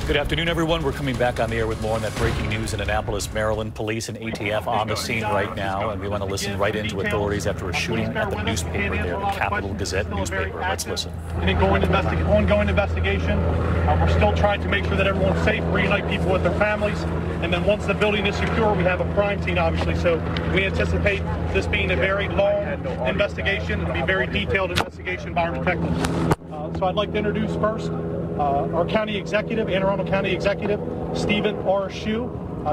Good afternoon, everyone. We're coming back on the air with more on that breaking news in Annapolis, Maryland. Police and ATF on the scene right now, and we want to listen right into authorities after a shooting at the newspaper there, the Capital Gazette newspaper. Let's listen. An ongoing investigation. We're still trying to make sure that everyone's safe, reunite people with their families, and then once the building is secure, we have a crime scene, obviously. So we anticipate this being a very long investigation. It'll be a very detailed investigation by our detectives. So I'd like to introduce first our county executive, Anne Arundel County Executive, Stephen R. Shue,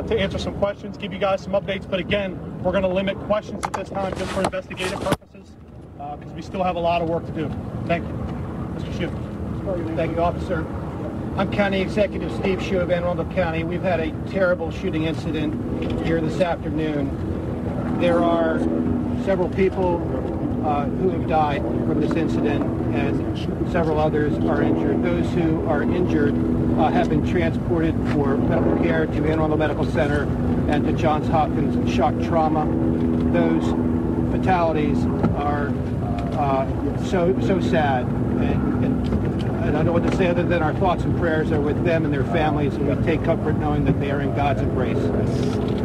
to answer some questions, give you guys some updates. But again, we're going to limit questions at this time just for investigative purposes because we still have a lot of work to do. Thank you. Mr. Shue. Thank you, officer. I'm County Executive Steve Shue of Anne Arundel County. We've had a terrible shooting incident here this afternoon. There are several people who have died from this incident, and several others are injured. Those who are injured have been transported for medical care to Anne Arundel Medical Center and to Johns Hopkins Shock Trauma. Those fatalities are so sad, and I don't know what to say other than our thoughts and prayers are with them and their families, and we take comfort knowing that they are in God's embrace.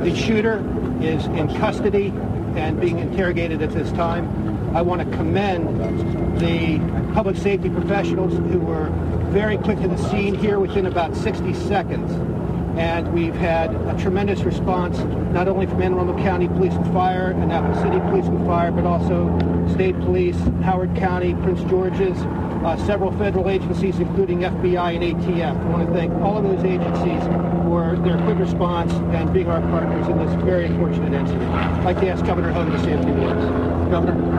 The shooter is in custody and being interrogated at this time. I want to commend the public safety professionals who were very quick to the scene here within about 60 seconds. And we've had a tremendous response, not only from Anne Arundel County Police and Fire, Annapolis City Police and Fire, but also State Police, Howard County, Prince George's, several federal agencies, including FBI and ATF. I want to thank all of those agencies for their quick response and being our partners in this very unfortunate incident. I'd like to ask Governor Hogan to say a few words. Governor?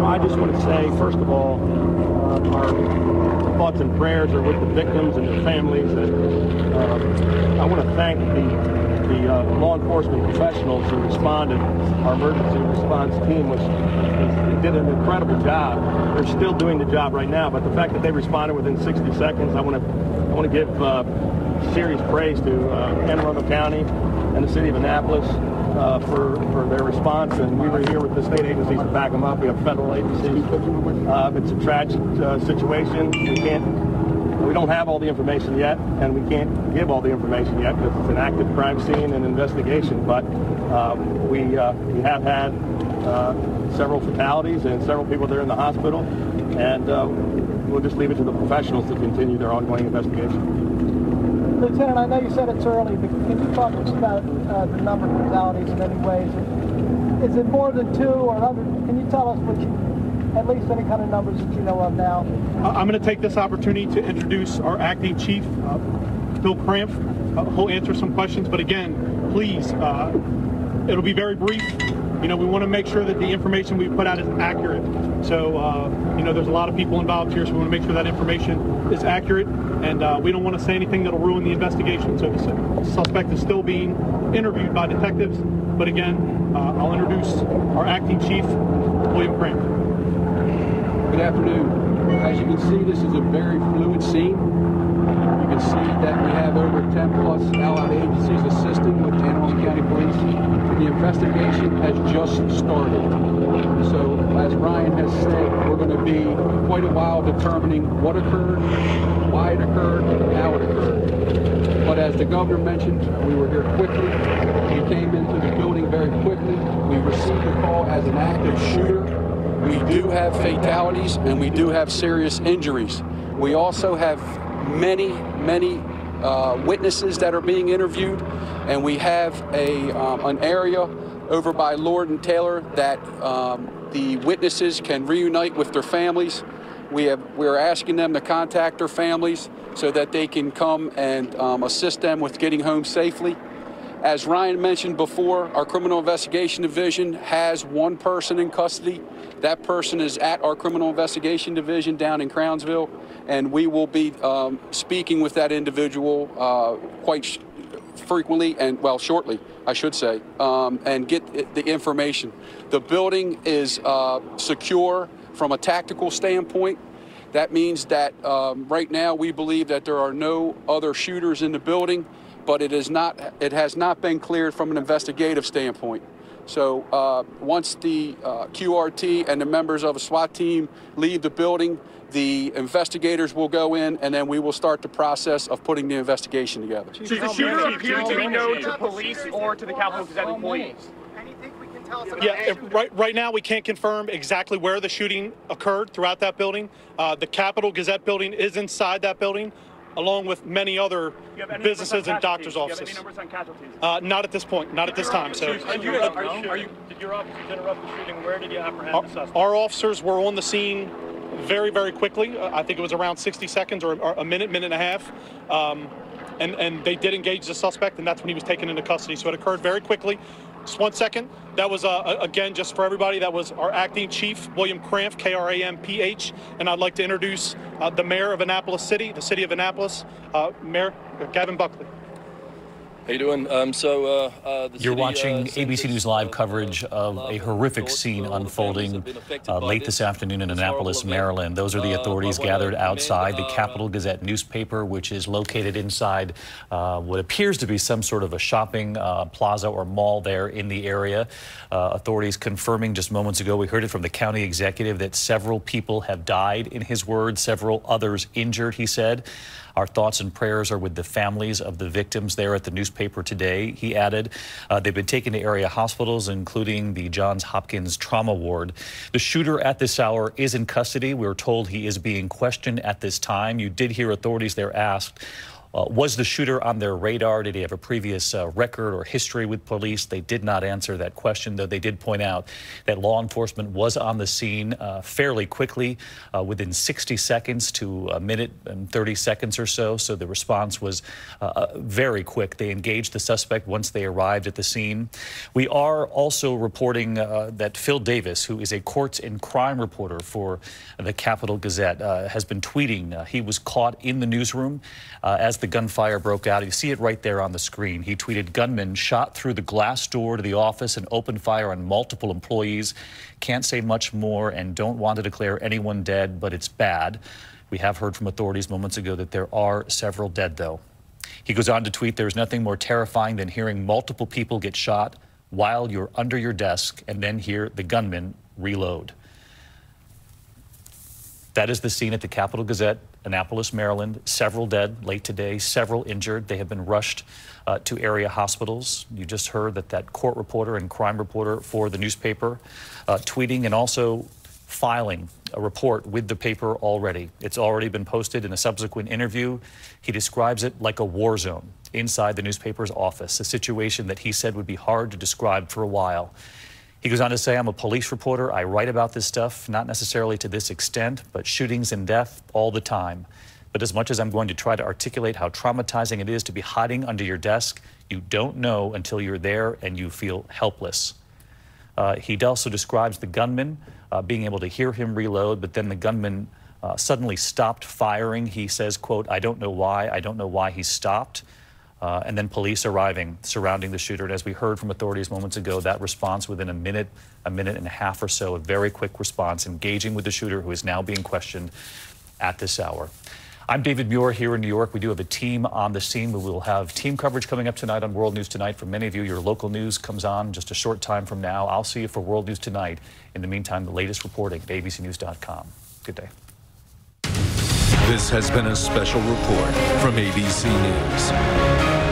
I just want to say, first of all, our thoughts and prayers are with the victims and their families. And I want to thank the law enforcement professionals who responded. Our emergency response team did an incredible job. They're still doing the job right now, but the fact that they responded within 60 seconds, I want to give serious praise to Anne Arundel County and the city of Annapolis for their response, and we were here with the state agencies to back them up. We have federal agencies. It's a tragic situation. We don't have all the information yet, and we can't give all the information yet because it's an active crime scene and investigation. But we have had several fatalities and several people that are in the hospital, and we'll just leave it to the professionals to continue their ongoing investigation. Lieutenant, I know you said it's early, but can you talk to us about the number of fatalities in any ways? Is it more than two or under? Can you tell us at least any kind of numbers that you know of now? I'm going to take this opportunity to introduce our acting chief, Bill Cramp. He'll answer some questions, but again, please, it'll be very brief. We want to make sure that the information we put out is accurate. So, there's a lot of people involved here, so we want to make sure that information is accurate, and we don't want to say anything that'll ruin the investigation. So the suspect is still being interviewed by detectives, but again, I'll introduce our acting chief, William Cramp. Good afternoon. As you can see, this is a very fluid scene. You can see that we have over 10 plus allied agencies assisting with Anne Arundel County Police. The investigation has just started. So, as Ryan has said, we're going to be quite a while determining what occurred, why it occurred, and how it occurred. But as the governor mentioned, we were here quickly. We came into the building very quickly. We received a call as an active shooter. We do have fatalities and we do have serious injuries. We also have many witnesses that are being interviewed, and we have an area over by Lord and Taylor that the witnesses can reunite with their families. We're asking them to contact their families so that they can come and assist them with getting home safely. As Ryan mentioned before, our Criminal Investigation Division has one person in custody. That person is at our Criminal Investigation Division down in Crownsville, and we will be speaking with that individual quite frequently and, well, shortly, I should say, and get the information. The building is secure from a tactical standpoint. That means that right now we believe that there are no other shooters in the building, but it has not been cleared from an investigative standpoint. So once the QRT and the members of a SWAT team leave the building, The investigators will go in, and then we will start the process of putting the investigation together. Does the shooter appear to be known to police or to the Capitol Gazette employees? Yeah, right now we can't confirm exactly where the shooting occurred throughout that building. The Capitol Gazette building is inside that building, along with many other businesses and doctors' offices. Do you have any numbers on casualties? Not at this point, not at this time. So, did your officers interrupt the shooting? Where did you apprehend the suspect? Our officers were on the scene very, very quickly. I think it was around 60 seconds or a minute, minute and a half. And they did engage the suspect, and that's when he was taken into custody. So it occurred very quickly. Just 1 second. That was, again, just for everybody, that was our acting chief, William Cramph, Kramph. And I'd like to introduce the mayor of Annapolis City, the city of Annapolis, Mayor Gavin Buckley. How you doing? You're watching ABC News Live coverage of a horrific scene unfolding late this afternoon in Annapolis, Maryland. Those are the authorities gathered outside the Capitol Gazette newspaper, which is located inside what appears to be some sort of a shopping plaza or mall there in the area. Authorities confirming just moments ago, we heard it from the county executive, that several people have died, in his words, several others injured, he said. Our thoughts and prayers are with the families of the victims there at the newspaper today, he added. They've been taken to area hospitals, including the Johns Hopkins Trauma Ward. The shooter at this hour is in custody. We're told he is being questioned at this time. You did hear authorities there asked, was the shooter on their radar? Did he have a previous record or history with police? They did not answer that question, though they did point out that law enforcement was on the scene fairly quickly, within 60 seconds to a minute and 30 seconds or so. So the response was very quick. They engaged the suspect once they arrived at the scene. We are also reporting that Phil Davis, who is a courts and crime reporter for the Capitol Gazette, has been tweeting. He was caught in the newsroom as the gunfire broke out. You see it right there on the screen. He tweeted, "Gunman shot through the glass door to the office and opened fire on multiple employees. Can't say much more and don't want to declare anyone dead, but it's bad." We have heard from authorities moments ago that there are several dead, though. He goes on to tweet, "There's nothing more terrifying than hearing multiple people get shot while you're under your desk and then hear the gunman reload." That is the scene at the Capitol Gazette, Annapolis, Maryland. Several dead late today, several injured. They have been rushed to area hospitals. You just heard that court reporter and crime reporter for the newspaper tweeting and also filing a report with the paper already. It's already been posted in a subsequent interview. He describes it like a war zone inside the newspaper's office, a situation that he said would be hard to describe for a while. He goes on to say, "I'm a police reporter. I write about this stuff, not necessarily to this extent, but shootings and death all the time. But as much as I'm going to try to articulate how traumatizing it is to be hiding under your desk, you don't know until you're there and you feel helpless." He also describes the gunman being able to hear him reload, but then the gunman suddenly stopped firing. He says, quote, "I don't know why. I don't know why he stopped." And then police arriving, surrounding the shooter. And as we heard from authorities moments ago, that response within a minute and a half or so, a very quick response, engaging with the shooter who is now being questioned at this hour. I'm David Muir here in New York. We do have a team on the scene. We will have team coverage coming up tonight on World News Tonight. For many of you, your local news comes on just a short time from now. I'll see you for World News Tonight. In the meantime, the latest reporting at abcnews.com. Good day. This has been a special report from ABC News.